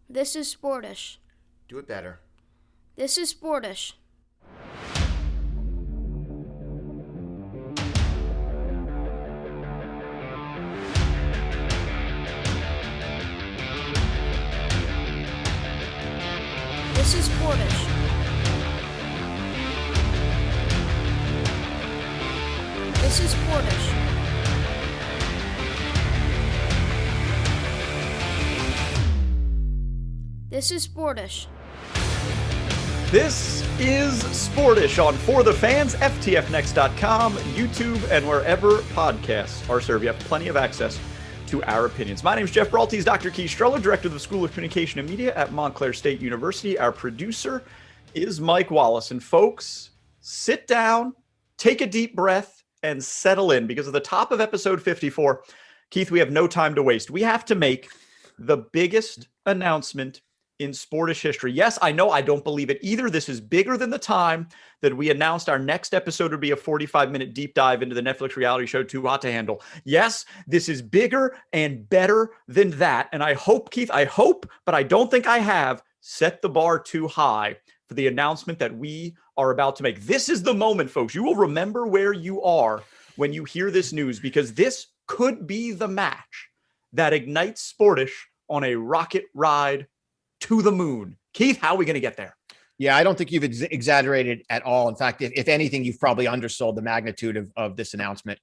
This is Sportish. Do it better. This is Sportish. This is Sportish. This is Sportish. This is Sportish. This is Sportish on For the Fans, FTFnext.com, YouTube, and wherever podcasts are served. You have plenty of access to our opinions. My name is Geoff Brault. He's Dr. Keith Strudler, Director of the School of Communication and Media at Montclair State University. Our producer is Mike Wallace. And folks, sit down, take a deep breath, and settle in, because at the top of episode 54, Keith, we have no time to waste. We have to make the biggest announcement in Sportish history. Yes, I know, I don't believe it either. This is bigger than the time that we announced our next episode would be a 45-minute deep dive into the Netflix reality show Too Hot to Handle. Yes, this is bigger and better than that. And I hope, Keith, but I don't think I have set the bar too high for the announcement that we are about to make. This is the moment, folks. You will remember where you are when you hear this news, because this could be the match that ignites Sportish on a rocket ride to the moon. Keith, how are we going to get there? Yeah, I don't think you've exaggerated at all. In fact, if anything, you've probably undersold the magnitude of this announcement.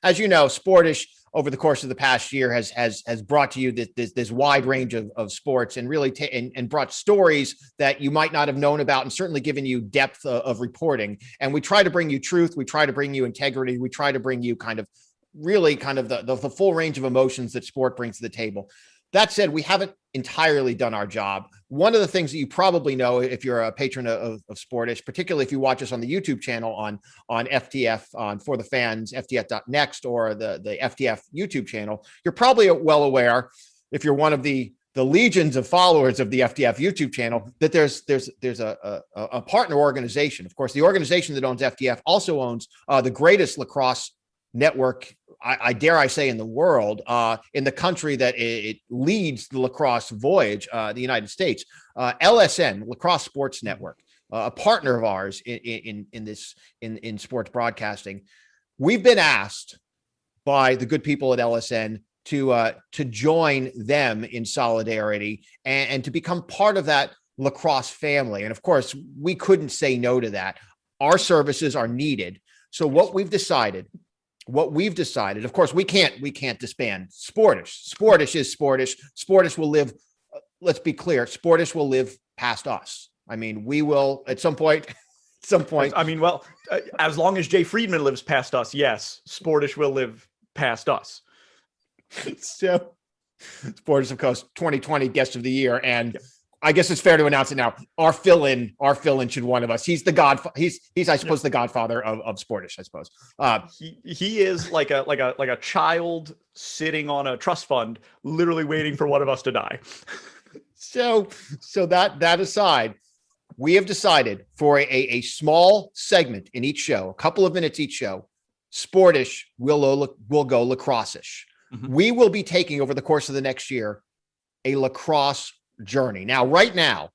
As you know, Sportish over the course of the past year has brought to you this wide range of sports, and really and brought stories that you might not have known about, and certainly given you depth of reporting. And we try to bring you truth. We try to bring you integrity. We try to bring you the full range of emotions that sport brings to the table. That said, we haven't entirely done our job. One of the things that you probably know, if you're a patron of Sportish, particularly if you watch us on the YouTube channel on FTF, on For the Fans, FTF.next, or the FTF YouTube channel, you're probably well aware, if you're one of the legions of followers of the FTF YouTube channel, that there's a partner organization. Of course, the organization that owns FTF also owns the greatest lacrosse network, I dare say, in the world, in the country that it leads the lacrosse voyage, the United States. LSN, Lacrosse Sports Network, a partner of ours in sports broadcasting. We've been asked by the good people at LSN to join them in solidarity and to become part of that lacrosse family. And of course, we couldn't say no to that. Our services are needed. So what we've decided, of course, we can't disband Sportish. Sportish is Sportish. Sportish will live. Let's be clear. Sportish will live past us. I mean, we will at some point. I mean, well, as long as Jay Friedman lives past us, yes, Sportish will live past us. So, Sportish, of course, 2020 guest of the year, and yep. I guess it's fair to announce it now. Our fill-in should one of us. He's the godfather. He's I suppose the godfather of Sportish. I suppose he is like a child sitting on a trust fund, literally waiting for one of us to die. So that aside, we have decided for a small segment in each show, a couple of minutes each show, Sportish will go lacrosse-ish. Mm-hmm. We will be taking, over the course of the next year, a lacrosse journey. Now, right now,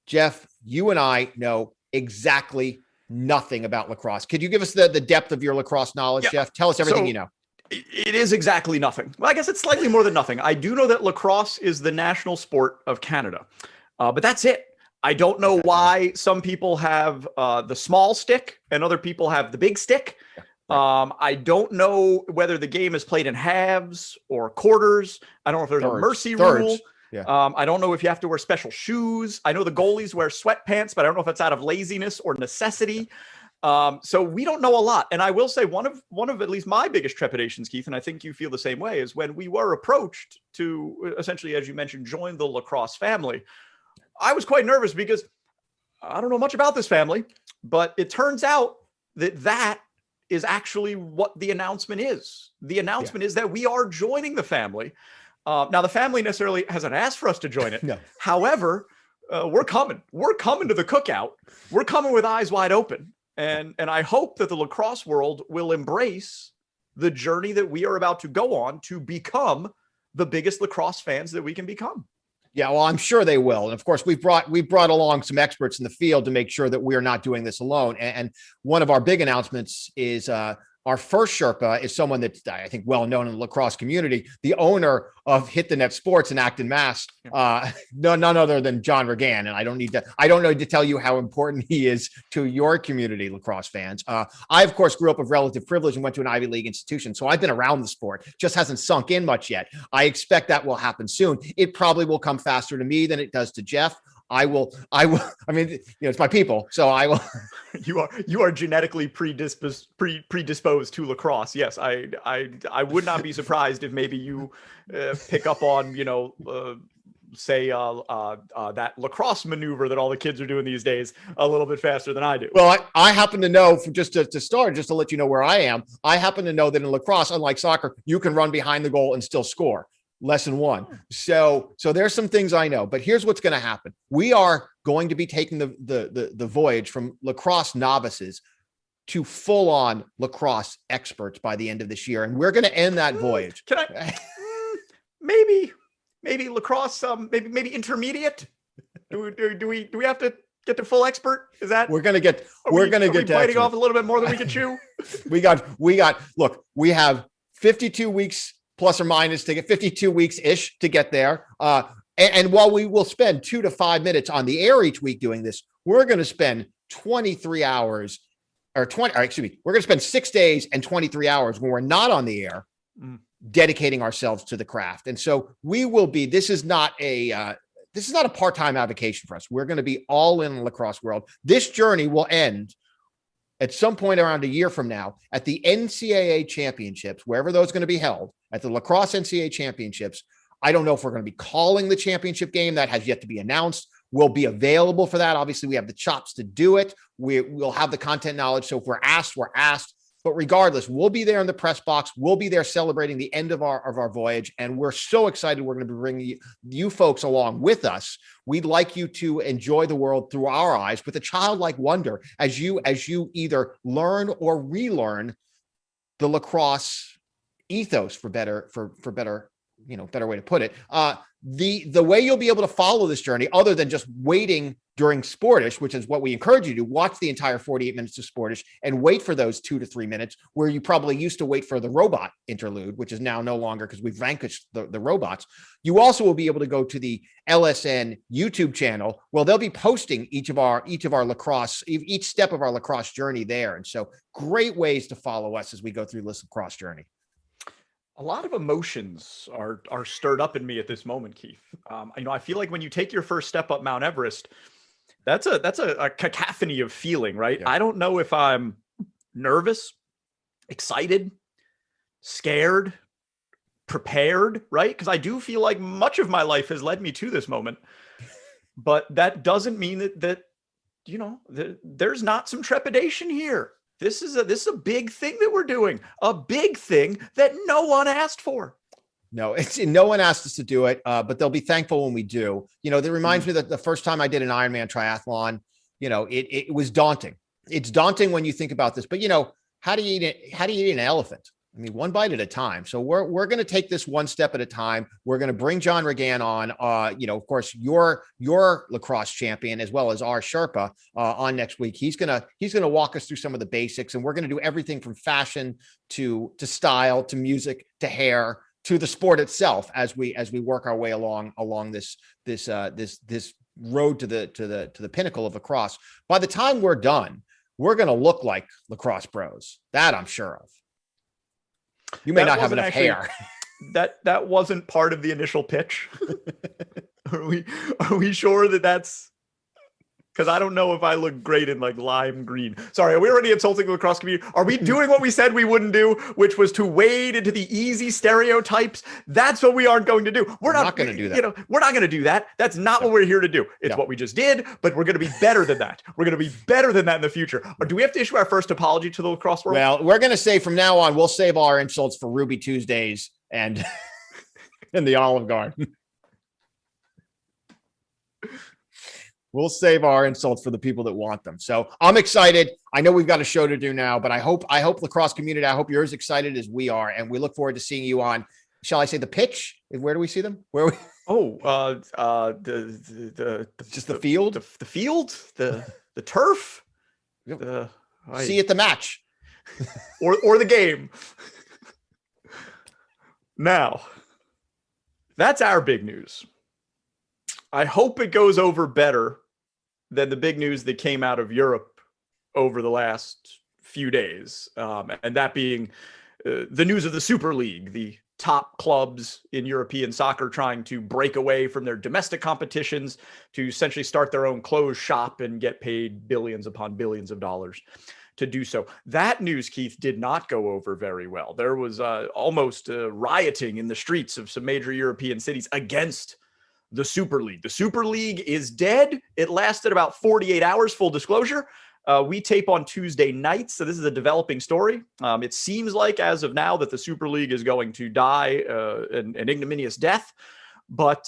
Geoff, you and I know exactly nothing about lacrosse. Could you give us the depth of your lacrosse knowledge, Geoff? Tell us everything you know. It is exactly nothing. Well, I guess it's slightly more than nothing. I do know that lacrosse is the national sport of Canada, but that's it. I don't know why some people have the small stick and other people have the big stick. I don't know whether the game is played in halves or quarters. I don't know if there's a mercy rule. Yeah. I don't know if you have to wear special shoes. I know the goalies wear sweatpants, but I don't know if it's out of laziness or necessity. So we don't know a lot. And I will say one of at least my biggest trepidations, Keith, and I think you feel the same way, is when we were approached to essentially, as you mentioned, join the lacrosse family. I was quite nervous because I don't know much about this family, but it turns out that is actually what the announcement is. The announcement is that we are joining the family. Now, the family necessarily hasn't asked for us to join it. No. However, we're coming. We're coming to the cookout. We're coming with eyes wide open. And I hope that the lacrosse world will embrace the journey that we are about to go on to become the biggest lacrosse fans that we can become. Yeah, well, I'm sure they will. And of course, we've brought along some experts in the field to make sure that we are not doing this alone. And one of our big announcements is our first Sherpa is someone that's, I think, well known in the lacrosse community, the owner of Hit the Net Sports in Acton, Mass. None other than John Regan. And I don't need to tell you how important he is to your community, lacrosse fans. I, of course, grew up of relative privilege and went to an Ivy League institution. So I've been around the sport, just hasn't sunk in much yet. I expect that will happen soon. It probably will come faster to me than it does to Geoff. I mean, it's my people. So I will. You are genetically predisposed to lacrosse. Yes. I would not be surprised if maybe you pick up on, say that lacrosse maneuver that all the kids are doing these days a little bit faster than I do. Well, I happen to know, just to let you know where I am, I happen to know that in lacrosse, unlike soccer, you can run behind the goal and still score. Lesson one. So there's some things I know, but here's what's going to happen. We are going to be taking the voyage from lacrosse novices to full on lacrosse experts by the end of this year. And we're going to end that voyage. Can I, maybe lacrosse, maybe intermediate. Do we have to get to full expert? Is that we're going to get biting off a little bit more than we can chew? Look, we have 52 weeks plus or minus to get 52 weeks ish to get there. And while we will spend 2 to 5 minutes on the air each week doing this, we're going to spend 23 hours we're going to spend 6 days and 23 hours when we're not on the air dedicating ourselves to the craft. And so we will be, this is not a part-time avocation for us. We're going to be all in the lacrosse world. This journey will end at some point around a year from now at the NCAA championships, wherever those are going to be held, at the lacrosse NCAA championships. I don't know if we're going to be calling the championship game. That has yet to be announced. We'll be available for that. Obviously, we have the chops to do it. We'll have the content knowledge. So if we're asked, we're asked. But regardless, we'll be there in the press box. We'll be there celebrating the end of our voyage. And we're so excited. We're going to be bringing you folks along with us. We'd like you to enjoy the world through our eyes with a childlike wonder as you either learn or relearn the lacrosse ethos, for better way to put it. The way you'll be able to follow this journey, other than just waiting during Sportish, which is what we encourage you to watch the entire 48 minutes of Sportish and wait for those 2 to 3 minutes where you probably used to wait for the robot interlude, which is now no longer because we've vanquished the robots. You also will be able to go to the LSN YouTube channel. Well, they'll be posting each step of our lacrosse journey there. And so great ways to follow us as we go through this lacrosse journey. A lot of emotions are stirred up in me at this moment, Keith. I feel like when you take your first step up Mount Everest, that's a cacophony of feeling, right? Yeah. I don't know if I'm nervous, excited, scared, prepared, right? Because I do feel like much of my life has led me to this moment, but that doesn't mean that there's not some trepidation here. This is a big thing that we're doing, a big thing that no one asked for. No, no one asked us to do it, but they'll be thankful when we do. That reminds me that the first time I did an Ironman triathlon, it was daunting. It's daunting when you think about this, but how do you eat an elephant? I mean, one bite at a time. So we're going to take this one step at a time. We're going to bring John Regan on, of course, your lacrosse champion, as well as our Sherpa on next week. He's going to walk us through some of the basics, and we're going to do everything from fashion to style, to music, to hair, to the sport itself as we work our way along this road to the pinnacle of lacrosse. By the time we're done, we're going to look like lacrosse bros. That I'm sure of. You may not have enough hair. That wasn't part of the initial pitch. Are we sure that that's? Because I don't know if I look great in like lime green. Sorry, are we already insulting the lacrosse community? Are we doing what we said we wouldn't do, which was to wade into the easy stereotypes? That's what we aren't going to do. We're not going to do that. We're not going to do that. That's not what we're here to do. It's what we just did, but we're going to be better than that. We're going to be better than that in the future. Or do we have to issue our first apology to the lacrosse world? Well, we're going to say from now on, we'll save all our insults for Ruby Tuesdays and in the Olive Garden. We'll save our insults for the people that want them. So I'm excited. I know we've got a show to do now, but I hope lacrosse community, I hope you're as excited as we are. And we look forward to seeing you on, shall I say, the pitch? Where do we see them? Oh, the Just the field? the field, the turf, Yep. the See you at the match. or the game. Now, that's our big news. I hope it goes over better than the big news that came out of Europe over the last few days, and that being the news of the Super League, the top clubs in European soccer trying to break away from their domestic competitions to essentially start their own closed shop and get paid billions upon billions of dollars to do so. That news, Keith, did not go over very well. There was almost rioting in the streets of some major European cities against the Super League. The Super League is dead. It lasted about 48 hours, full disclosure. We tape on Tuesday nights, so this is a developing story. It seems like, as of now, that the Super League is going to die an ignominious death. But,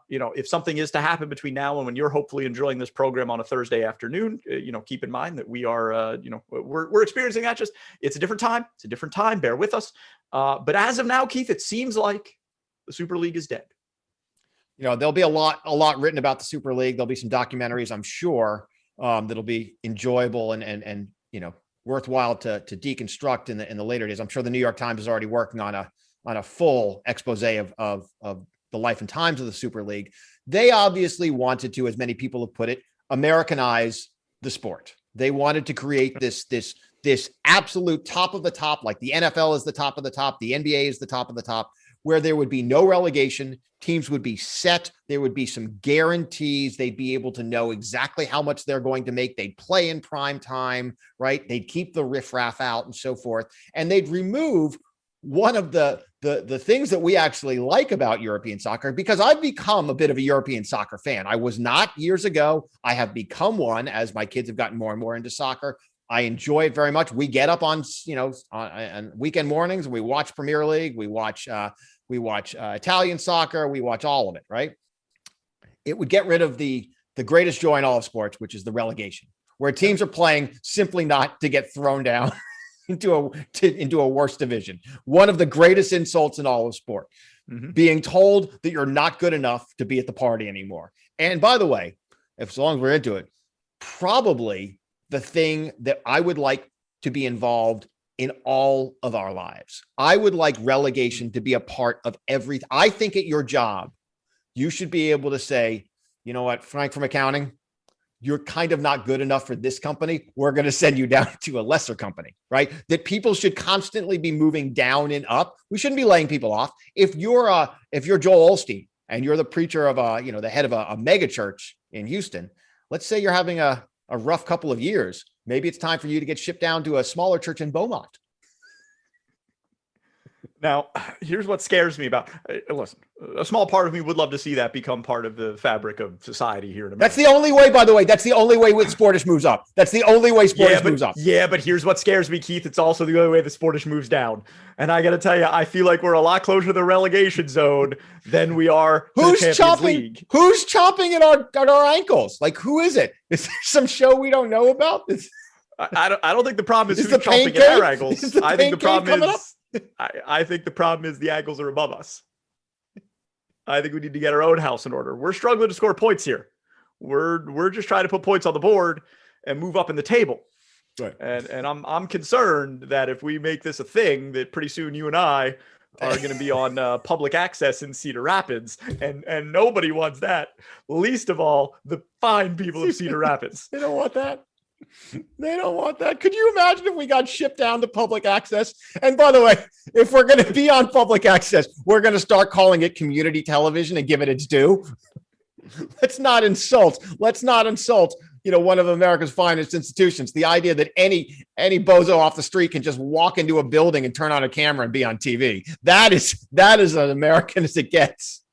if something is to happen between now and when you're hopefully enjoying this program on a Thursday afternoon, keep in mind that we are, we're experiencing that. Just, it's a different time. It's a different time. Bear with us. But as of now, Keith, it seems like the Super League is dead. There'll be a lot written about the Super League. There'll be some documentaries, I'm sure, that'll be enjoyable and worthwhile to deconstruct in the later days. I'm sure the New York Times is already working on a full expose of the life and times of the Super League. They obviously wanted to, as many people have put it, Americanize the sport. They wanted to create this absolute top of the top, like the NFL is the top of the top, the NBA is the top of the top, where there would be no relegation. Teams would be set. There would be some guarantees. They'd be able to know exactly how much they're going to make. They'd play in prime time, right? They'd keep the riffraff out and so forth. And they'd remove one of the things that we actually like about European soccer, because I've become a bit of a European soccer fan. I was not years ago. I have become one as my kids have gotten more and more into soccer. I enjoy it very much. We get up on weekend mornings and we watch Premier League. We watch Italian soccer. We watch all of it, right? It would get rid of the greatest joy in all of sports, which is the relegation, where teams are playing simply not to get thrown down into a worse division. One of the greatest insults in all of sport, being told that you're not good enough to be at the party anymore. And by the way, as long as we're into it, probably the thing that I would like to be involved in all of our lives. I would like relegation to be a part of everything. I think at your job, you should be able to say, you know what, Frank from accounting, you're kind of not good enough for this company. We're going to send you down to a lesser company, right? That people should constantly be moving down and up. We shouldn't be laying people off. If you're Joel Osteen and you're the preacher of the head of a mega church in Houston, let's say you're having a rough couple of years. Maybe it's time for you to get shipped down to a smaller church in Beaumont. Now, here's what scares me about. Listen, a small part of me would love to see that become part of the fabric of society here in America. That's the only way, by the way. That's the only way with Sportish moves up. That's the only way Sportish moves up. Yeah, but here's what scares me, Keith. It's also the only way the Sportish moves down. And I got to tell you, I feel like we're a lot closer to the relegation zone than we are to the Champions League. Who's chopping at our ankles? Like, who is it? Is there some show we don't know about? I don't think the problem is who's chopping at our ankles. I think the problem is I think the problem is the ankles are above us. I think we need to get our own house in order. We're struggling to score points here. We're just trying to put points on the board and move up in the table. Right. And I'm concerned that if we make this a thing, that pretty soon you and I are going to be on public access in Cedar Rapids, and nobody wants that. Least of all, the fine people of Cedar Rapids. They don't want that. They don't want that. Could you imagine if we got shipped down to public access? And by the way, if we're going to be on public access, we're going to start calling it community television and give it its due. Let's not insult. One of America's finest institutions. The idea that any bozo off the street can just walk into a building and turn on a camera and be on TV. That is as American as it gets.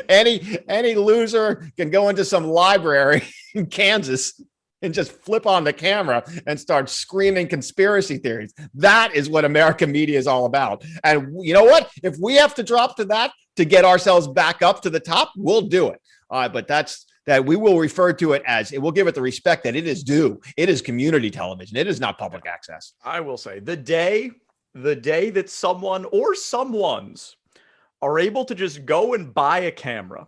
Any loser can go into some library in Kansas and just flip on the camera and start screaming conspiracy theories. That is what American media is all about. And you know what? If we have to drop to that to get ourselves back up to the top, we'll do it. But that we will refer to it as, we'll give it the respect that it is due. It is community television. It is not public access. I will say the day that someone or someones are able to just go and buy a camera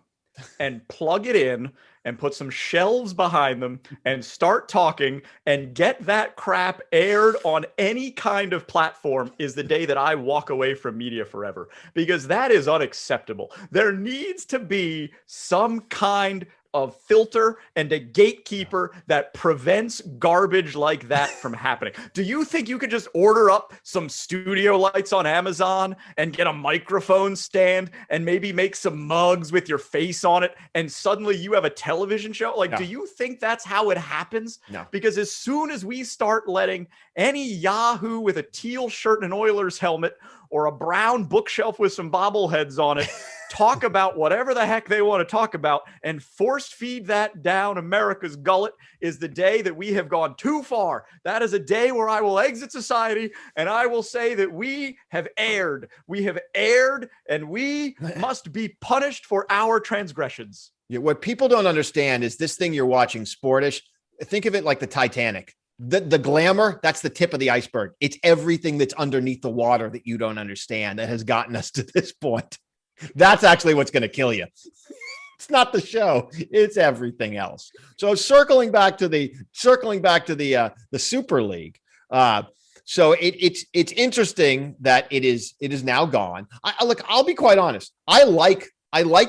and plug it in and put some shelves behind them and start talking and get that crap aired on any kind of platform is the day that I walk away from media forever, because that is unacceptable. There needs to be some kind of filter and a gatekeeper that prevents garbage like that from happening. Do you think you could just order up some studio lights on Amazon and get a microphone stand and maybe make some mugs with your face on it and suddenly you have a television show? Like, No. Do you think that's how it happens? No. Because as soon as we start letting any Yahoo with a teal shirt and an Oilers helmet or a brown bookshelf with some bobbleheads on it talk about whatever the heck they want to talk about and force feed that down America's gullet, is the day that we have gone too far. That is a day where I will exit society and I will say that we have erred. We have erred and we must be punished for our transgressions. Yeah, what people don't understand is this thing you're watching, Sportish. Think of it like the Titanic. The glamour, that's the tip of the iceberg. It's everything that's underneath the water that you don't understand that has gotten us to this point. That's actually what's going to kill you. It's not the show; it's everything else. So circling back to the Super League. So it's interesting that it is now gone. Look, I'll be quite honest. I like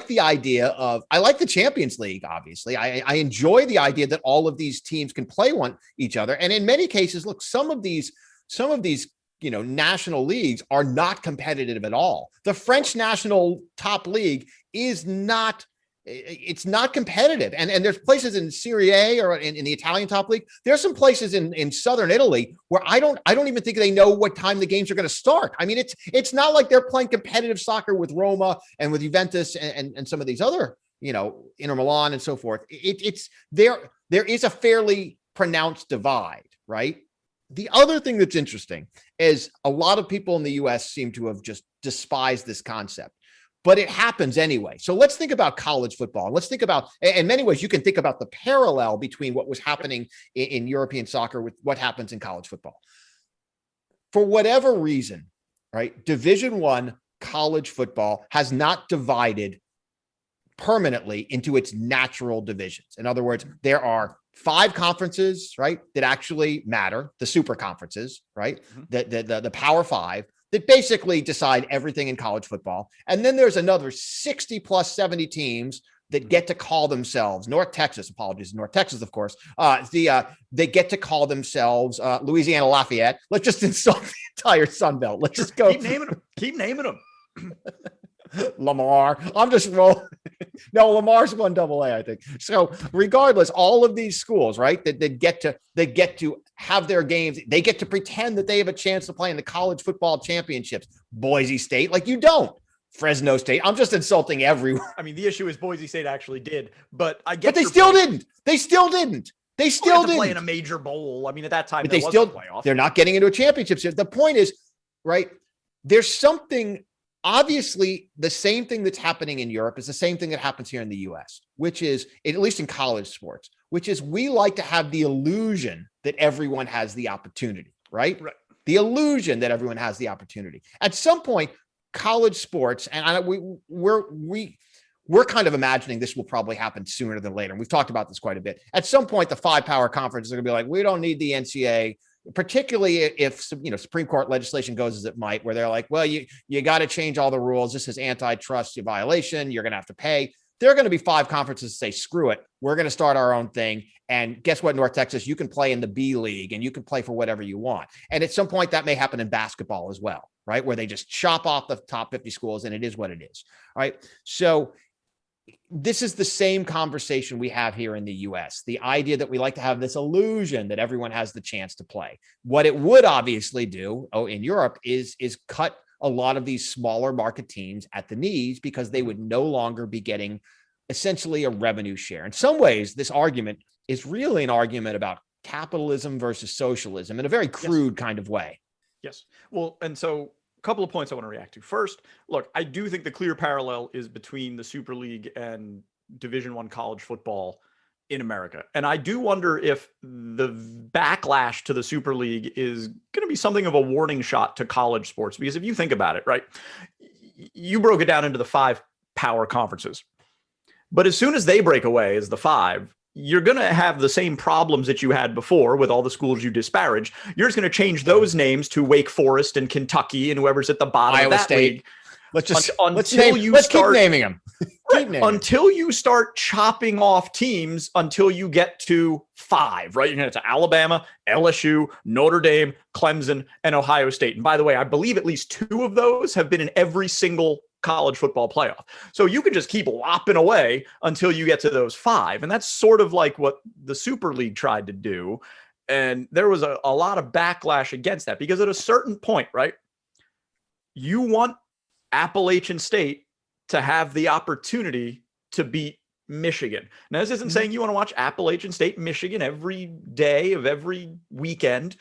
the idea of, I like the Champions League. Obviously, I enjoy the idea that all of these teams can play each other, and in many cases, look, some of these national leagues are not competitive at all. The French national top league is not, it's not competitive. And there's places in Serie A or in the Italian top league. There's some places in Southern Italy where I don't even think they know what time the games are going to start. I mean, it's not like they're playing competitive soccer with Roma and with Juventus and some of these other, Inter Milan and so forth. There is a fairly pronounced divide, right? The other thing that's interesting is a lot of people in the US seem to have just despised this concept, but it happens anyway. So let's think about college football. Let's think about, in many ways, you can think about the parallel between what was happening in European soccer with what happens in college football. For whatever reason, right, Division I college football has not divided permanently into its natural divisions. In other words, there are 5 conferences, right, that actually matter, the super conferences, right, the Power 5 that basically decide everything in college football. And then there's another 60 plus 70 teams that get to call themselves North Texas, North Texas, of course. They get to call themselves Louisiana Lafayette. Let's just insult the entire Sun Belt. Let's just go. Keep naming them. Lamar. I'm just rolling. No, Lamar's won AA, I think. So regardless, all of these schools, right, that get to have their games, they get to pretend that they have a chance to play in the college football championships. Boise State, like you don't. Fresno State. I'm just insulting everyone. I mean, the issue is Boise State actually did, but I get. But they still didn't. They still didn't. They still didn't play in a major bowl. I mean, at that time, but there wasn't a playoff. They're not getting into a championship series. The point is, right, there's something. Obviously, the same thing that's happening in Europe is the same thing that happens here in the US, which is, at least in college sports, which is we like to have the illusion that everyone has the opportunity, right? Right. The illusion that everyone has the opportunity. At some point, college sports, and we're kind of imagining this will probably happen sooner than later. And we've talked about this quite a bit. At some point, the 5 power conferences are going to be like, we don't need the NCAA. Particularly if Supreme Court legislation goes as it might, where they're like, well, you got to change all the rules. This is antitrust violation. You're going to have to pay. There are going to be 5 conferences that say, screw it. We're going to start our own thing. And guess what, North Texas, you can play in the B League and you can play for whatever you want. And at some point that may happen in basketball as well, right? Where they just chop off the top 50 schools and it is what it is, right? So this is the same conversation we have here in the US. The idea that we like to have this illusion that everyone has the chance to play. What it would obviously do in Europe is cut a lot of these smaller market teams at the knees because they would no longer be getting essentially a revenue share. In some ways, this argument is really an argument about capitalism versus socialism in a very crude kind of way. Yes. Well, and so couple of points I want to react to. First, look, I do think the clear parallel is between the Super League and Division I college football in America. And I do wonder if the backlash to the Super League is going to be something of a warning shot to college sports. Because if you think about it, right, you broke it down into the 5 power conferences. But as soon as they break away as the 5, you're going to have the same problems that you had before with all the schools you disparaged. You're just going to change those names to Wake Forest and Kentucky and whoever's at the bottom of that State. league. Let's Keep naming them. Until you start chopping off teams until you get to 5, right? You're going to get to Alabama, LSU, Notre Dame, Clemson, and Ohio State. And by the way, I believe at least 2 of those have been in every single college football playoff. So you can just keep lopping away until you get to those 5. And that's sort of like what the Super League tried to do. And there was a lot of backlash against that because at a certain point, right, you want Appalachian State to have the opportunity to beat Michigan. Now, this isn't saying you want to watch Appalachian State, Michigan every day of every weekend,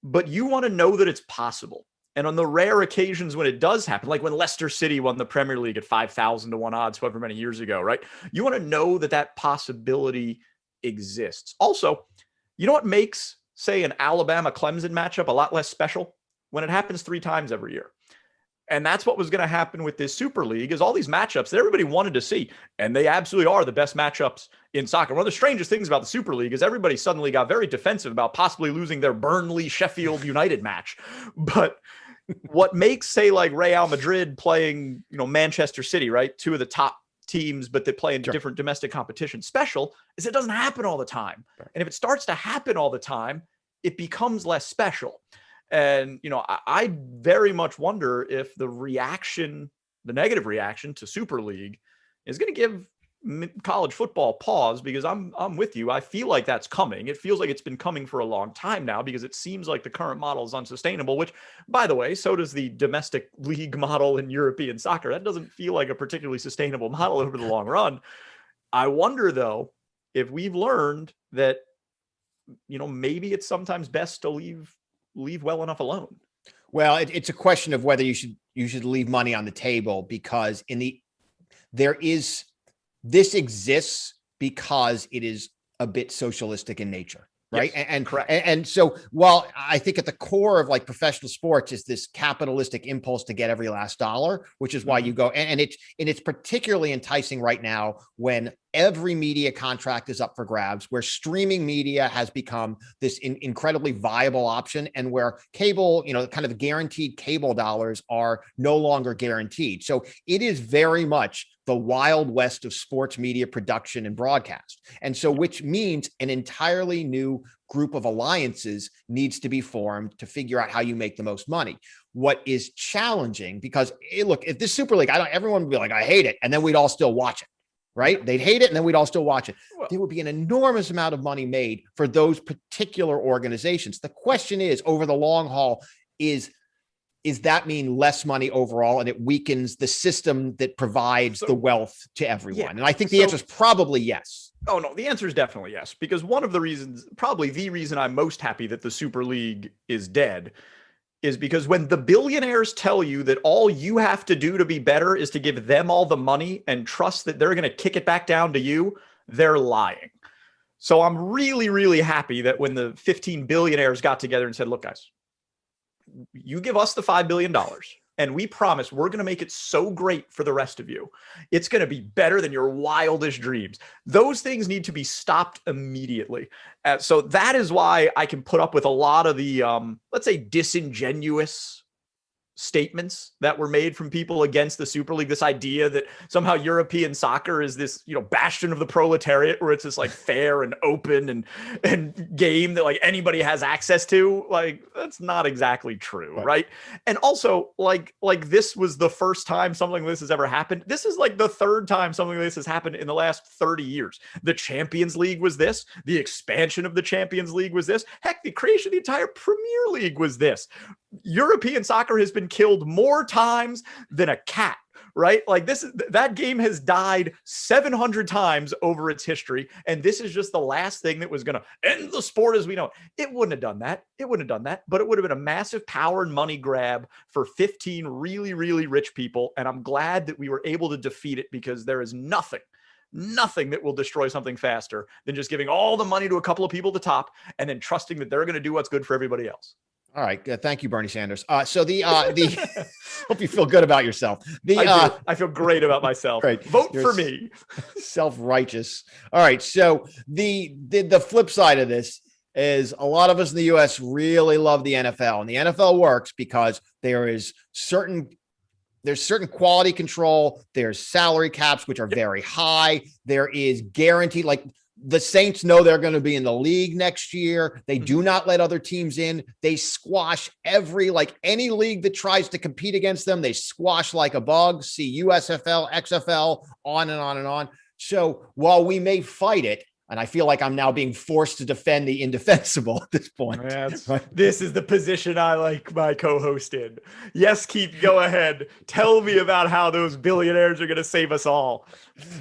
but you want to know that it's possible. And on the rare occasions when it does happen, like when Leicester City won the Premier League at 5,000 to 1 odds, however many years ago, right? You want to know that that possibility exists. Also, you know what makes, say, an Alabama-Clemson matchup a lot less special? When it happens 3 times every year. And that's what was going to happen with this Super League is all these matchups that everybody wanted to see. And they absolutely are the best matchups in soccer. One of the strangest things about the Super League is everybody suddenly got very defensive about possibly losing their Burnley-Sheffield United match. But what makes, say, like Real Madrid playing, Manchester City, right? 2 of the top teams, but they play in different domestic competitions special is it doesn't happen all the time. And if it starts to happen all the time, it becomes less special. And, I very much wonder if the negative reaction to Super League is going to give college football pause because I'm with you. I feel like that's coming. It feels like it's been coming for a long time now because it seems like the current model is unsustainable, which, by the way, so does the domestic league model in European soccer. That doesn't feel like a particularly sustainable model over the long run. I wonder, though, if we've learned that, maybe it's sometimes best to leave well enough alone. Well, it's a question of whether you should leave money on the table because this exists because it is a bit socialistic in nature, right? Yes, and correct. And so while I think at the core of like professional sports is this capitalistic impulse to get every last dollar, which is why you go and it's particularly enticing right now when every media contract is up for grabs, where streaming media has become this incredibly viable option and where cable, kind of guaranteed cable dollars are no longer guaranteed. So it is very much the wild west of sports media production and broadcast. And so, which means an entirely new group of alliances needs to be formed to figure out how you make the most money. What is challenging, because look, if this Super League, everyone would be like, I hate it. And then we'd all still watch it. Right? They'd hate it and then we'd all still watch it. There would be an enormous amount of money made for those particular organizations. The question is, over the long haul, is that mean less money overall and it weakens the system that provides the wealth to everyone? Yeah. And I think the answer is probably yes. Oh, no, the answer is definitely yes. Because one of the reasons, probably the reason I'm most happy that the Super League is dead is because when the billionaires tell you that all you have to do to be better is to give them all the money and trust that they're going to kick it back down to you, they're lying. So I'm really, really happy that when the 15 billionaires got together and said, look, guys, you give us the $5 billion and we promise we're going to make it so great for the rest of you. It's going to be better than your wildest dreams. Those things need to be stopped immediately. So that is why I can put up with a lot of the, let's say, disingenuous statements that were made from people against the Super League. This idea that somehow European soccer is this, bastion of the proletariat where it's this like fair and open and game that like anybody has access to. Like that's not exactly true. Right. And also like this was the first time something like this has ever happened. This is like the 3rd time something like this has happened in the last 30 years. The Champions League was this, the expansion of the Champions League was this, heck, the creation of the entire Premier League was this. European soccer has been killed more times than a cat, right? Like that game has died 700 times over its history. And this is just the last thing that was going to end the sport as we know it. It wouldn't have done that. But it would have been a massive power and money grab for 15 really, really rich people. And I'm glad that we were able to defeat it because there is nothing that will destroy something faster than just giving all the money to a couple of people at the top and then trusting that they're going to do what's good for everybody else. All right. Thank you, Bernie Sanders. So the hope you feel good about yourself. I feel great about myself. Right. Vote You're for me. Self-righteous. All right. So the flip side of this is a lot of us in the U.S. really love the NFL, and the NFL works because there's certain quality control. There's salary caps, which are very high. There is guaranteed, like the Saints know they're going to be in the league next year. They do not let other teams in. They squash any league that tries to compete against them. They squash like a bug. See USFL, XFL, on and on and on. So while we may fight it, and I feel like I'm now being forced to defend the indefensible at this point. This is the position I like my co-host in. Yes, Keith, go ahead. Tell me about how those billionaires are going to save us all.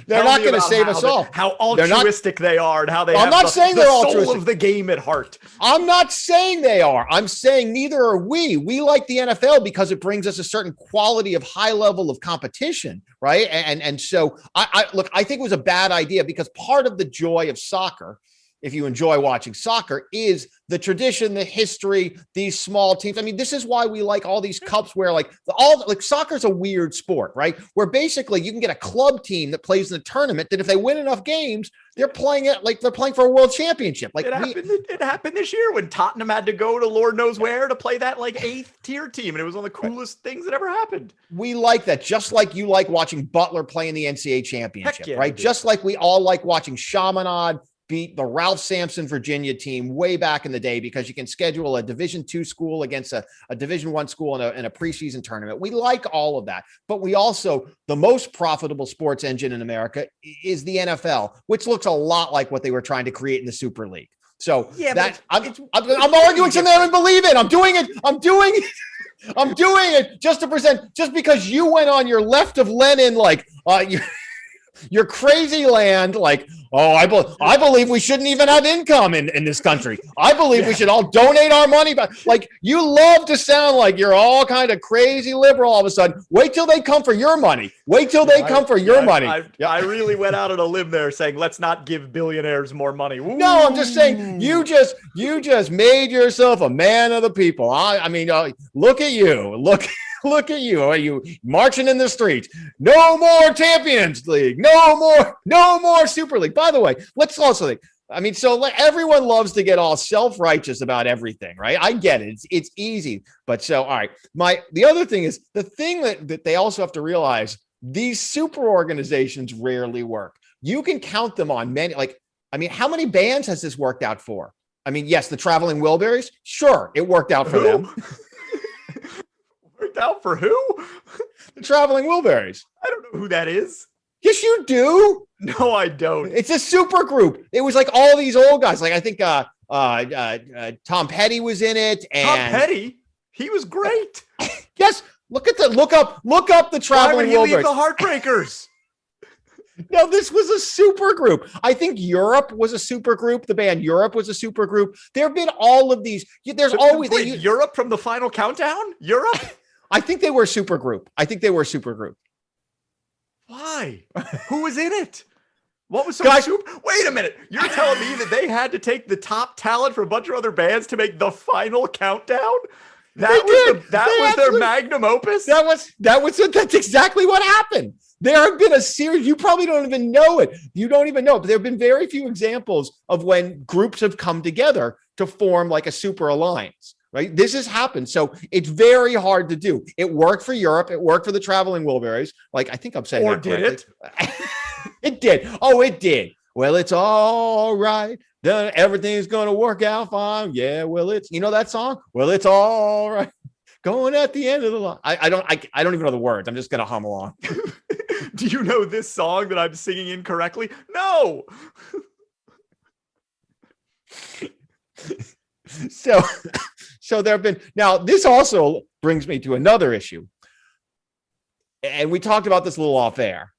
They're not going to save us all. How altruistic they are and how they have the soul altruistic of the game at heart. I'm not saying they are. I'm saying neither are we. We like the NFL because it brings us a certain quality of high level of competition, right? And so I think it was a bad idea because part of the joy of soccer, if you enjoy watching soccer, is the tradition, the history, these small teams. I mean, this is why we like all these cups where soccer's a weird sport, right? Where basically you can get a club team that plays in the tournament that if they win enough games, they're playing it like they're playing for a world championship. Like it happened this year when Tottenham had to go to Lord knows where to play that like 8th tier team. And it was one of the coolest things that ever happened. We like that. Just like you like watching Butler play in the NCAA championship, right? Just like we all like watching Chaminade beat the Ralph Sampson Virginia team way back in the day because you can schedule a Division II school against a Division I school in a preseason tournament. We like all of that, but we also, the most profitable sports engine in America is the NFL, which looks a lot like what they were trying to create in the Super League. So I'm arguing something I don't believe in. I'm doing it just to present, just because you went on your left of Lenin, your crazy land, I believe we shouldn't even have income in this country. I believe we should all donate our money back. Like, you love to sound like you're all kind of crazy liberal all of a sudden. Wait till they come for your money. I really went out on a limb there saying, let's not give billionaires more money. Ooh. No, I'm just saying you just made yourself a man of the people. I mean, look at you. Look at you. Are you marching in the streets? No more Champions League. No more Super League. By the way, let's also think. I mean, so everyone loves to get all self-righteous about everything, right? I get it. It's easy. But so, all right. The other thing is the thing that they also have to realize, these super organizations rarely work. You can count them on many, how many bands has this worked out for? I mean, yes, the Traveling Wilburys. Sure, it worked out for them. Worked out for who? The Traveling Wilburys. I don't know who that is. Yes, you do. No, I don't. It's a super group. It was like all these old guys. Like I think Tom Petty was in it. And Tom Petty? He was great. Yes. Look up the Traveling Wilburys. Why would he leave the Heartbreakers? No, this was a super group. I think Europe was a super group. The band Europe was a super group. There have been all of these. There's always Europe from the Final Countdown. Europe. I think they were a super group. Why? Who was in it? What was so super? Wait a minute. You're telling me that they had to take the top talent from a bunch of other bands to make the Final Countdown? That was their magnum opus? That's exactly what happened. There have been a series, you probably don't even know it. You don't even know it, but there have been very few examples of when groups have come together to form like a super alliance, right? This has happened. So it's very hard to do. It worked for Europe. It worked for the Traveling Wilburys. Like, I think I'm saying or that did correctly. It did. Oh, it did. Well, it's all right. Everything's going to work out fine. Yeah, well, you know that song? Well, it's all right. Going at the end of the line. I don't even know the words. I'm just going to hum along. Do you know this song that I'm singing incorrectly? No. So there have been, now this also brings me to another issue. And we talked about this a little off air.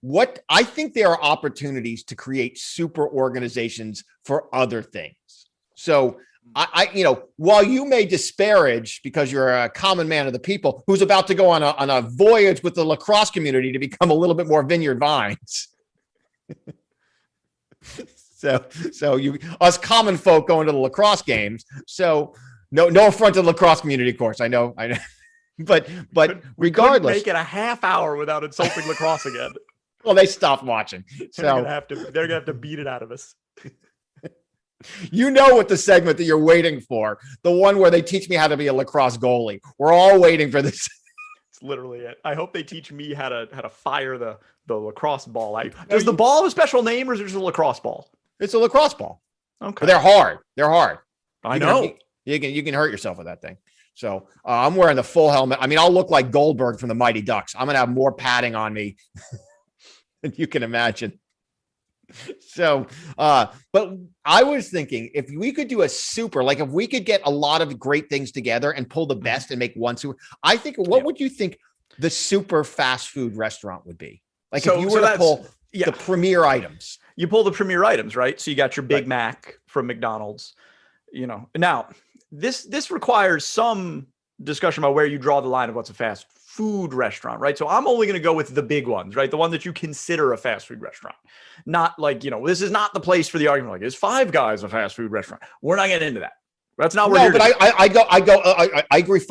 What I think there are opportunities to create super organizations for other things. So while you may disparage because you're a common man of the people who's about to go on a voyage with the lacrosse community to become a little bit more Vineyard Vines. So you, us common folk going to the lacrosse games. So no affront to the lacrosse community, of course. I know. But regardless, make it a half hour without insulting lacrosse again. Well, they stopped watching. So they're gonna have to beat it out of us. You know what the segment that you're waiting for, the one where they teach me how to be a lacrosse goalie. We're all waiting for this. It's literally it. I hope they teach me how to fire the lacrosse ball. Does the ball have a special name, or is it just a lacrosse ball? It's a lacrosse ball. Okay. But they're hard. They're hard. I know. You can hurt yourself with that thing. So I'm wearing the full helmet. I mean, I'll look like Goldberg from the Mighty Ducks. I'm going to have more padding on me than you can imagine. So, but I was thinking if we could do a super, like if we could get a lot of great things together and pull the best and make one super, I think, what would you think the super fast food restaurant would be? Like if you were to pull the premier items. You pull the premier items, right? So you got your Big Mac from McDonald's, now this requires some discussion about where you draw the line of what's a fast food restaurant, right? So I'm only going to go with the big ones, right? The one that you consider a fast food restaurant. Not like, this is not the place for the argument. Like, is Five Guys a fast food restaurant? We're not getting into that. That's not where. No, but I agree.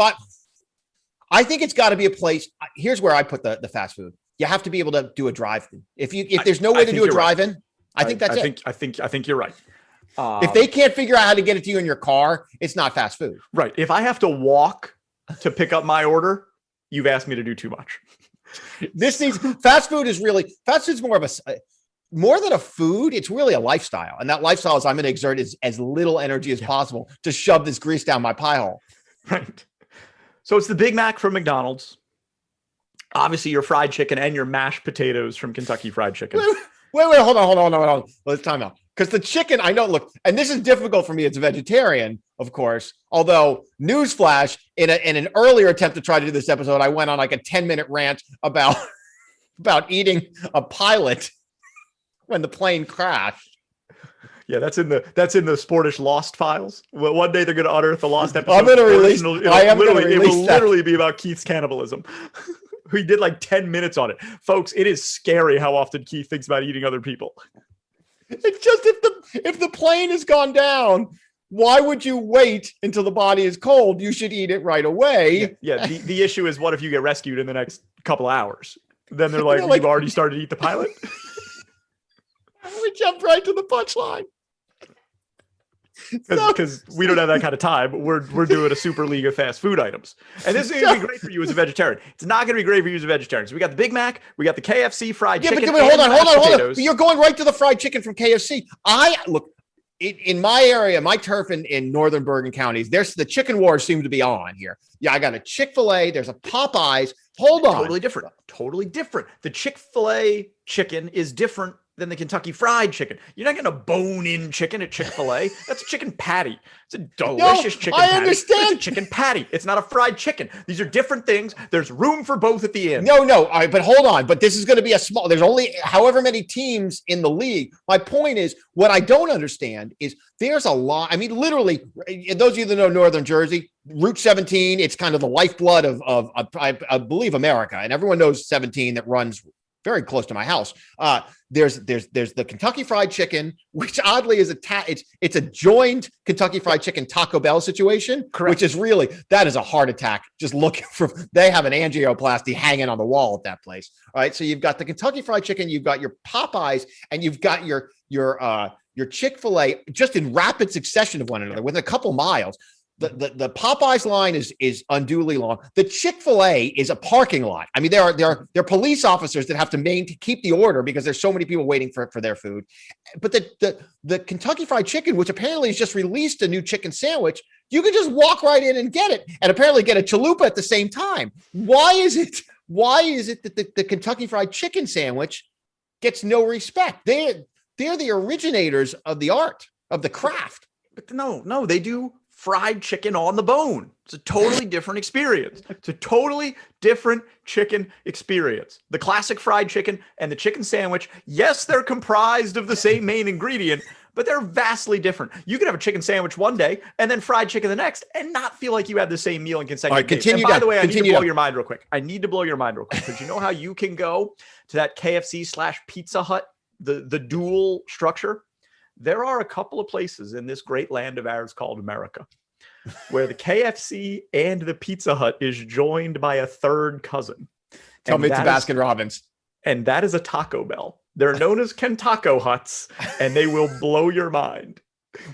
I think it's got to be a place. Here's where I put the fast food. You have to be able to do a drive-in. If there's no way to do a drive-in, right. I think that's it. I think you're right. If they can't figure out how to get it to you in your car, it's not fast food. Right. If I have to walk to pick up my order, you've asked me to do too much. Fast food's more than a food. It's really a lifestyle. And that lifestyle is I'm going to exert as little energy as possible to shove this grease down my pie hole. Right. So it's the Big Mac from McDonald's. Obviously your fried chicken and your mashed potatoes from Kentucky Fried Chicken. Wait, hold on. Let's time out. Because the chicken, I know, look, and this is difficult for me as a vegetarian, of course, although newsflash, in an earlier attempt to try to do this episode, I went on like a 10-minute rant about eating a pilot when the plane crashed. Yeah, that's in the Sportish Lost files. Well, one day they're going to unearth the lost episode. I'm going to release. It will literally be about Keith's cannibalism. We did like 10 minutes on it, folks. It is scary how often Keith thinks about eating other people. It's just if the plane has gone down, why would you wait until the body is cold? You should eat it right away. Yeah. The issue is, what if you get rescued in the next couple of hours? Then they're like, you've already started to eat the pilot. We jumped right to the punchline. Because we don't have that kind of time. We're doing a super league of fast food items. And this is going to be great for you as a vegetarian. It's not going to be great for you as a vegetarian. So we got the Big Mac, we got the KFC fried chicken. Yeah, but hold on. You're going right to the fried chicken from KFC. In my area, my turf in northern Bergen counties, there's the chicken wars seem to be on here. Yeah, I got a Chick-fil-A, there's a Popeyes. Hold on. Totally different. The Chick-fil-A chicken is different than the Kentucky Fried Chicken. You're not getting a bone-in chicken at Chick-fil-A. That's a chicken patty. It's a delicious chicken patty. I understand. It's a chicken patty. It's not a fried chicken. These are different things. There's room for both at the end. No. All right, but hold on. But this is going to be there's only however many teams in the league. My point is, what I don't understand is there's a lot. I mean, literally, those of you that know Northern Jersey, Route 17, it's kind of the lifeblood of I believe, America. And everyone knows 17 that runs very close to my house. There's the Kentucky Fried Chicken, which oddly is it's a joined Kentucky Fried Chicken Taco Bell situation. Correct. Which is really, that is a heart attack. Just looking for, they have an angioplasty hanging on the wall at that place. All right. So you've got the Kentucky Fried Chicken, you've got your Popeyes, and you've got your Chick-fil-A just in rapid succession of one another within a couple miles. The Popeyes line is unduly long. The Chick-fil-A is a parking lot. I mean, there are police officers that have to keep the order because there's so many people waiting for their food. But the Kentucky Fried Chicken, which apparently has just released a new chicken sandwich, you can just walk right in and get it, and apparently get a chalupa at the same time. Why is it that the Kentucky Fried Chicken sandwich gets no respect? They're the originators of the art, of the craft. But no, they do fried chicken on the bone. It's a totally different experience. It's a totally different chicken experience. The classic fried chicken and the chicken sandwich, yes, they're comprised of the same main ingredient, but they're vastly different. You could have a chicken sandwich one day and then fried chicken the next and not feel like you had the same meal in consecutive days. And by the way, I need to blow your mind real quick. Because you know how you can go to that KFC/Pizza Hut, the dual structure? there are a couple of places in this great land of ours called America where the KFC and the Pizza Hut is joined by a third cousin. Tell me it's Baskin Robbins. And that is a Taco Bell. They're known as Kentaco Huts, and they will blow your mind.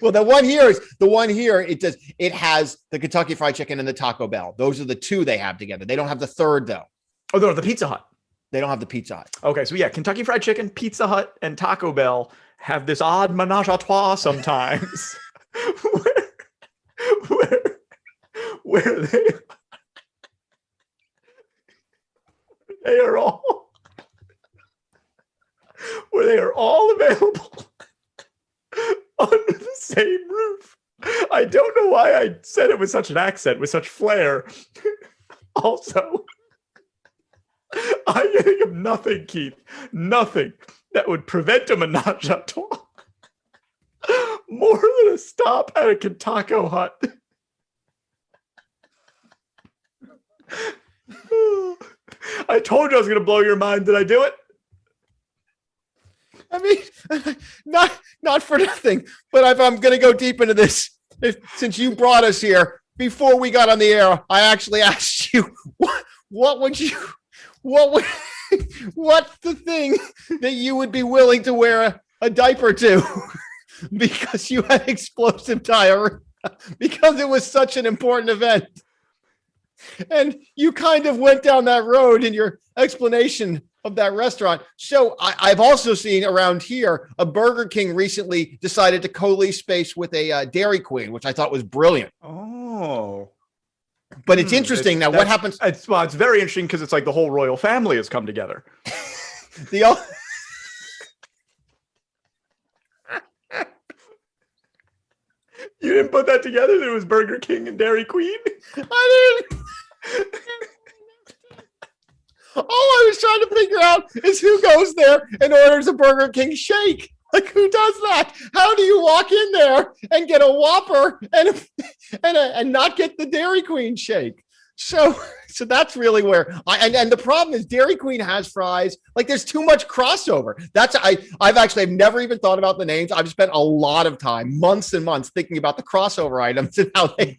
Well, it has the Kentucky Fried Chicken and the Taco Bell. Those are the two they have together. They don't have the third though. Oh, no, the Pizza Hut. They don't have the Pizza Hut. Okay, so yeah, Kentucky Fried Chicken, Pizza Hut, and Taco Bell have this odd menage a trois sometimes, where they are all available under the same roof. I don't know why I said it with such an accent, with such flair. Also, I think of nothing, Keith, nothing that would prevent a menage a trois more than a stop at a Kentaco Hut. I told you I was going to blow your mind. Did I do it? I mean, not for nothing, but if I'm going to go deep into this, since you brought us here, before we got on the air, I actually asked you, what's the thing that you would be willing to wear a diaper to? Because you had explosive diarrhea, because it was such an important event. And you kind of went down that road in your explanation of that restaurant. So I've also seen around here, a Burger King recently decided to co-lease space with a Dairy Queen, which I thought was brilliant. Oh. But it's interesting. What happens? It's very interesting because it's like the whole royal family has come together. You didn't put that together? There was Burger King and Dairy Queen? I didn't. All I was trying to figure out is who goes there and orders a Burger King shake. Like, who does that? How do you walk in there and get a Whopper and not get the Dairy Queen shake? So that's really where and the problem is Dairy Queen has fries. Like, there's too much crossover. I've never even thought about the names. I've spent a lot of time, months and months, thinking about the crossover items and how they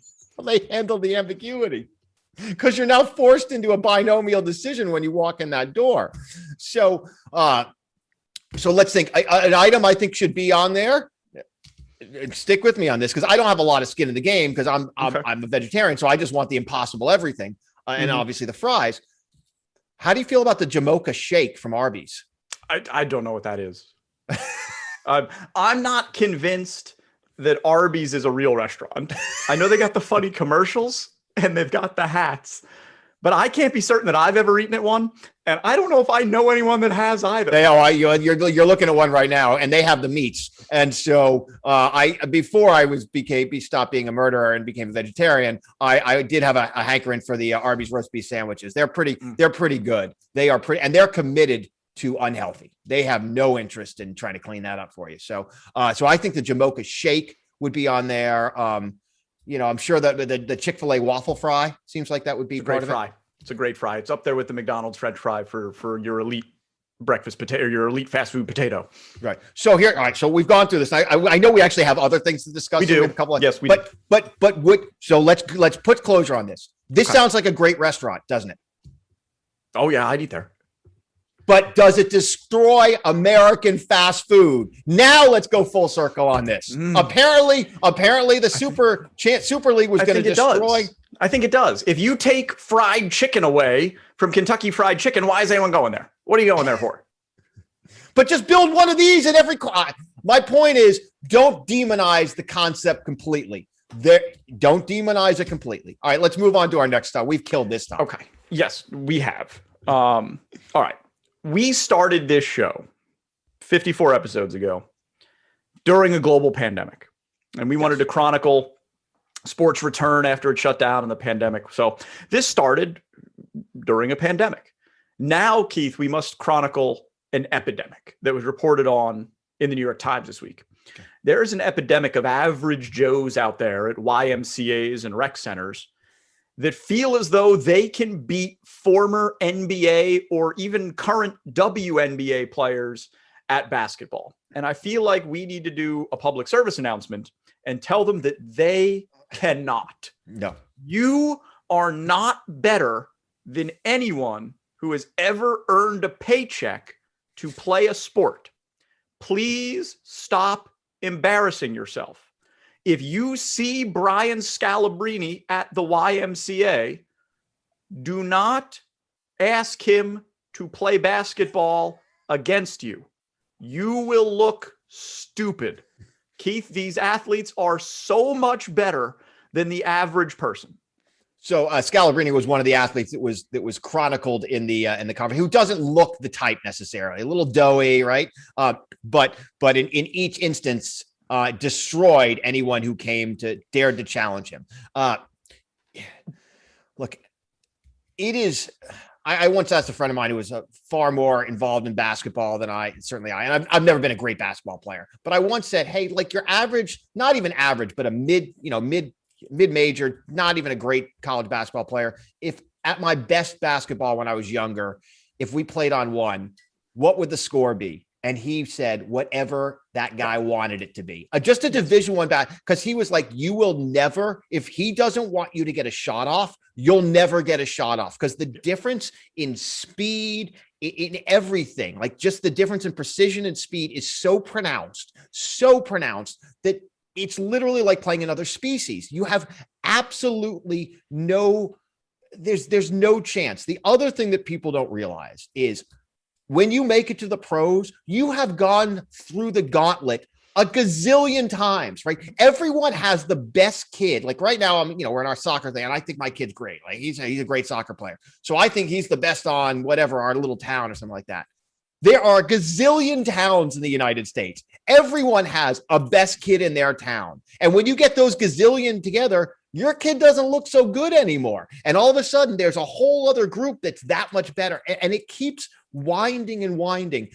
handle the ambiguity. Because you're now forced into a binomial decision when you walk in that door. So let's think. An item I think should be on there. Stick with me on this because I don't have a lot of skin in the game because I'm a vegetarian, so I just want the impossible everything and obviously the fries. How do you feel about the Jamocha shake from Arby's? I don't know what that is. I'm not convinced that Arby's is a real restaurant. I know they got the funny commercials and they've got the hats, but I can't be certain that I've ever eaten at one. And I don't know if I know anyone that has either. You're looking at one right now and they have the meats. And so before I stopped being a murderer and became a vegetarian, I did have a hankering for the Arby's roast beef sandwiches. They're pretty good. They are pretty, and they're committed to unhealthy. They have no interest in trying to clean that up for you. So I think the Jamocha shake would be on there. I'm sure that the Chick-fil-A waffle fry seems like that would be part of it. It's a great fry. It's up there with the McDonald's French fry for your elite breakfast potato, your elite fast food potato. Right. So here, all right. So we've gone through this. I know we actually have other things to discuss. We do. Yes, we do. So let's put closure on this. This sounds like a great restaurant, doesn't it? Oh yeah, I'd eat there. But does it destroy American fast food? Now let's go full circle on this. Apparently the Super League was going to destroy. I think it does. If you take fried chicken away from Kentucky Fried Chicken, why is anyone going there? What are you going there for? But just build one of these in every. My point is, don't demonize the concept completely. Don't demonize it completely. All right, let's move on to our next stop. We've killed this time. Okay. Yes, we have. All right. We started this show 54 episodes ago during a global pandemic, and we wanted to chronicle sports return after it shut down in the pandemic. So this started during a pandemic. Now, Keith, we must chronicle an epidemic that was reported on in the New York Times this week. Okay. There is an epidemic of average Joes out there at YMCAs and rec centers that feel as though they can beat former NBA or even current WNBA players at basketball. And I feel like we need to do a public service announcement and tell them that they cannot. No. You are not better than anyone who has ever earned a paycheck to play a sport. Please stop embarrassing yourself. If you see Brian Scalabrine at the YMCA, do not ask him to play basketball against you. You will look stupid. Keith, these athletes are so much better than the average person. So Scalabrine was one of the athletes that was chronicled in the conference, who doesn't look the type necessarily, a little doughy, right? But in each instance, destroyed anyone who dared to challenge him. Look, it is. I once asked a friend of mine who was far more involved in basketball than I, and I've never been a great basketball player, but I once said, hey, like your average, not even average, but a mid-major, not even a great college basketball player. If at my best basketball when I was younger, if we played on one, what would the score be? And he said, whatever that guy wanted it to be. Just a Division I back, because he was like, you will never, if he doesn't want you to get a shot off, you'll never get a shot off. Because the difference in speed, in everything, like just the difference in precision and speed is so pronounced that it's literally like playing another species. You have absolutely there's no chance. The other thing that people don't realize is when you make it to the pros, you have gone through the gauntlet a gazillion times, right? Everyone has the best kid. Like right now, we're in our soccer thing, and I think my kid's great. Like he's a great soccer player. So I think he's the best on whatever, our little town or something like that. There are a gazillion towns in the United States. Everyone has a best kid in their town. And when you get those gazillion together, your kid doesn't look so good anymore. And all of a sudden, there's a whole other group that's that much better. And it keeps winding and winding.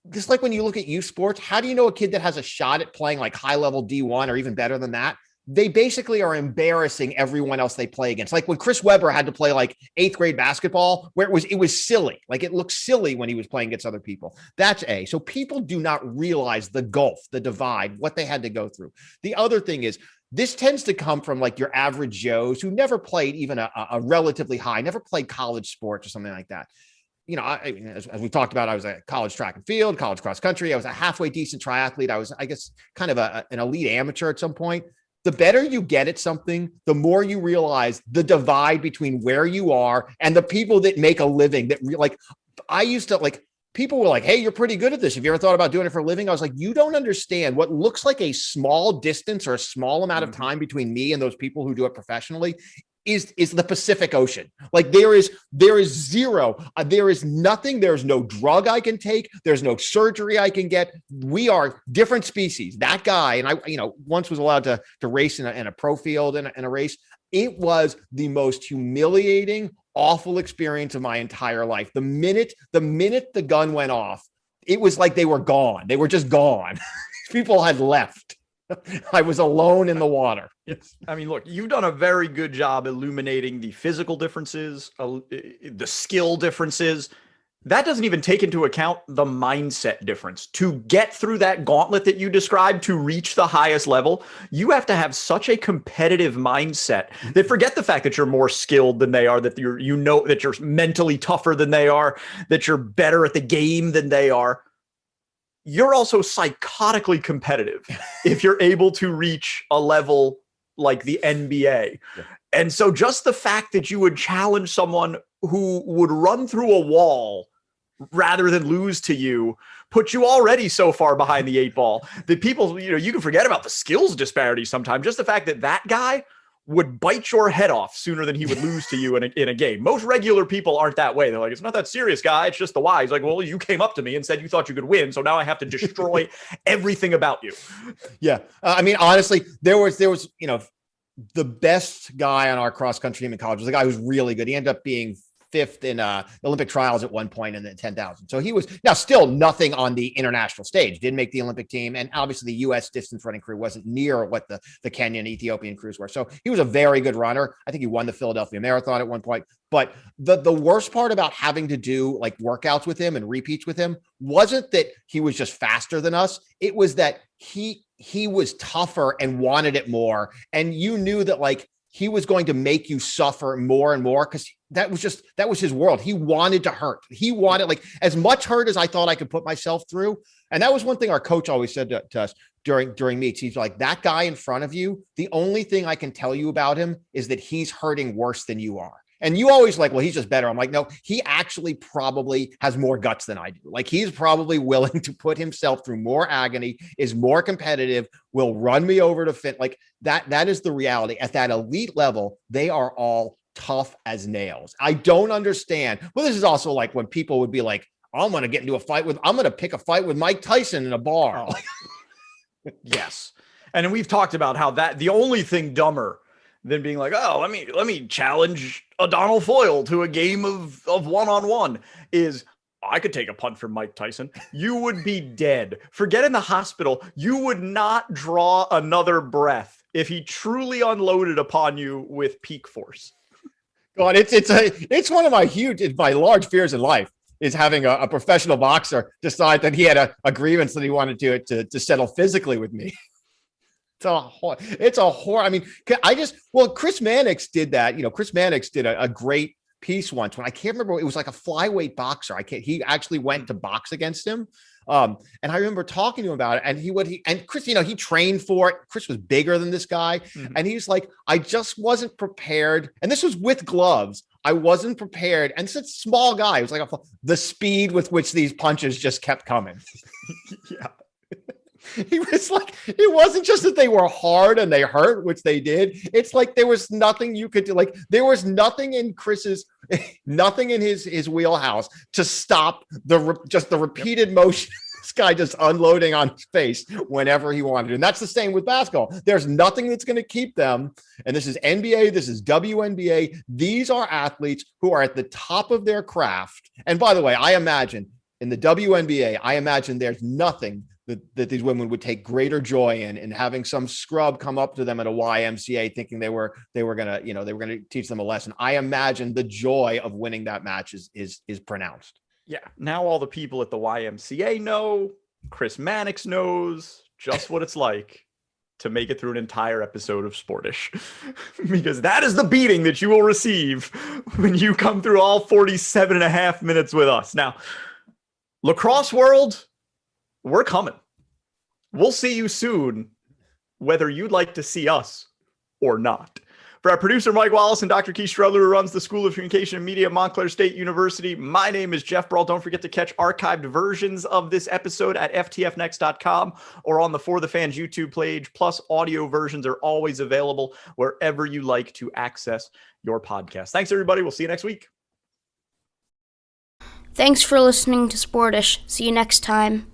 Just like when you look at youth sports, how do you know a kid that has a shot at playing like high-level D1 or even better than that? They basically are embarrassing everyone else they play against. Like when Chris Webber had to play like 8th grade basketball, where it was silly. Like it looked silly when he was playing against other people. That's A. So people do not realize the gulf, the divide, what they had to go through. The other thing is, this tends to come from like your average Joes who never played even a relatively high, never played college sports or something like that. As we talked about, I was a college track and field, college cross country. I was a halfway decent triathlete. I was, I guess, kind of an elite amateur at some point. The better you get at something, the more you realize the divide between where you are and the people that make a living. I used to people were like, hey, you're pretty good at this. Have you ever thought about doing it for a living? I was like, you don't understand what looks like a small distance or a small amount of time between me and those people who do it professionally is the Pacific Ocean. Like there is zero, there is nothing. There's no drug I can take. There's no surgery I can get. We are different species. That guy, and I, once was allowed to race in a pro field in a race. It was the most humiliating, awful experience of my entire life. The minute the gun went off, it was like they were gone. They were just gone. People had left. I was alone in the water. Yes. I mean, look, you've done a very good job illuminating the physical differences, the skill differences. That doesn't even take into account the mindset difference. To get through that gauntlet that you described, to reach the highest level, you have to have such a competitive mindset that forget the fact that you're more skilled than they are, that that you're mentally tougher than they are, that you're better at the game than they are. You're also psychotically competitive if you're able to reach a level like the NBA. Yeah. And so just the fact that you would challenge someone who would run through a wall rather than lose to you put you already so far behind the 8 ball that people, you can forget about the skills disparity sometimes. Just the fact that that guy would bite your head off sooner than he would lose to you in a game. Most regular people aren't that way. They're like, it's not that serious, guy. It's just the why. He's like, well, you came up to me and said you thought you could win, so now I have to destroy everything about you. Yeah. I mean, honestly, there was, the best guy on our cross country team in college was a guy who's really good. He ended up being fifth in the Olympic trials at one point in the 10,000. So he was now still nothing on the international stage, didn't make the Olympic team. And obviously the U.S. distance running crew wasn't near what the Kenyan, Ethiopian crews were. So he was a very good runner. I think he won the Philadelphia Marathon at one point. But the worst part about having to do like workouts with him and repeats with him wasn't that he was just faster than us. It was that he was tougher and wanted it more. And you knew that like he was going to make you suffer more and more because that was his world. He wanted to hurt. He wanted like as much hurt as I thought I could put myself through. And that was one thing our coach always said to us during meets. He's like, that guy in front of you, the only thing I can tell you about him is that he's hurting worse than you are. And you always like, well, he's just better. I'm like, no, he actually probably has more guts than I do. Like he's probably willing to put himself through more agony, is more competitive, will run me over to fit. Like that is the reality. At that elite level, they are all tough as nails. I don't understand. Well, this is also like when people would be like, I'm going to get into a fight I'm going to pick a fight with Mike Tyson in a bar. Oh. Yes. And we've talked about how the only thing dumber than being like, oh, let me challenge O'Donnell Foyle to a game of one-on-one is I could take a punt from Mike Tyson. You would be dead. Forget in the hospital. You would not draw another breath if he truly unloaded upon you with peak force. God, it's one of my large fears in life is having a professional boxer decide that he had a grievance that he wanted to settle physically with me. It's a horror. I mean, Chris Mannix did that. You know, Chris Mannix did a great piece once when I can't remember. It was like a flyweight boxer. He actually went to box against him. And I remember talking to him about it and Chris, he trained for it. Chris was bigger than this guy. Mm-hmm. And he's like, I just wasn't prepared. And this was with gloves. I wasn't prepared. And it's a small guy. It was like the speed with which these punches just kept coming. Yeah. He was like, it wasn't just that they were hard and they hurt, which they did. It's like there was nothing you could do. Like there was nothing in his wheelhouse to stop the repeated motion. This guy just unloading on his face whenever he wanted. And that's the same with basketball. There's nothing that's going to keep them. And this is NBA. This is WNBA. These are athletes who are at the top of their craft. And by the way, I imagine in the WNBA, there's nothing that these women would take greater joy in having some scrub come up to them at a YMCA thinking they were gonna teach them a lesson. I imagine the joy of winning that match is pronounced. Yeah. Now all the people at the YMCA know, Chris Mannix knows just what it's like to make it through an entire episode of Sportish, because that is the beating that you will receive when you come through all 47 and a half minutes with us. Now, lacrosse world, we're coming. We'll see you soon, whether you'd like to see us or not. For our producer, Mike Wallace, and Dr. Keith Strudler, who runs the School of Communication and Media at Montclair State University, my name is Geoff Brault. Don't forget to catch archived versions of this episode at ftfnext.com or on the For the Fans YouTube page. Plus, audio versions are always available wherever you like to access your podcast. Thanks, everybody. We'll see you next week. Thanks for listening to Sportish. See you next time.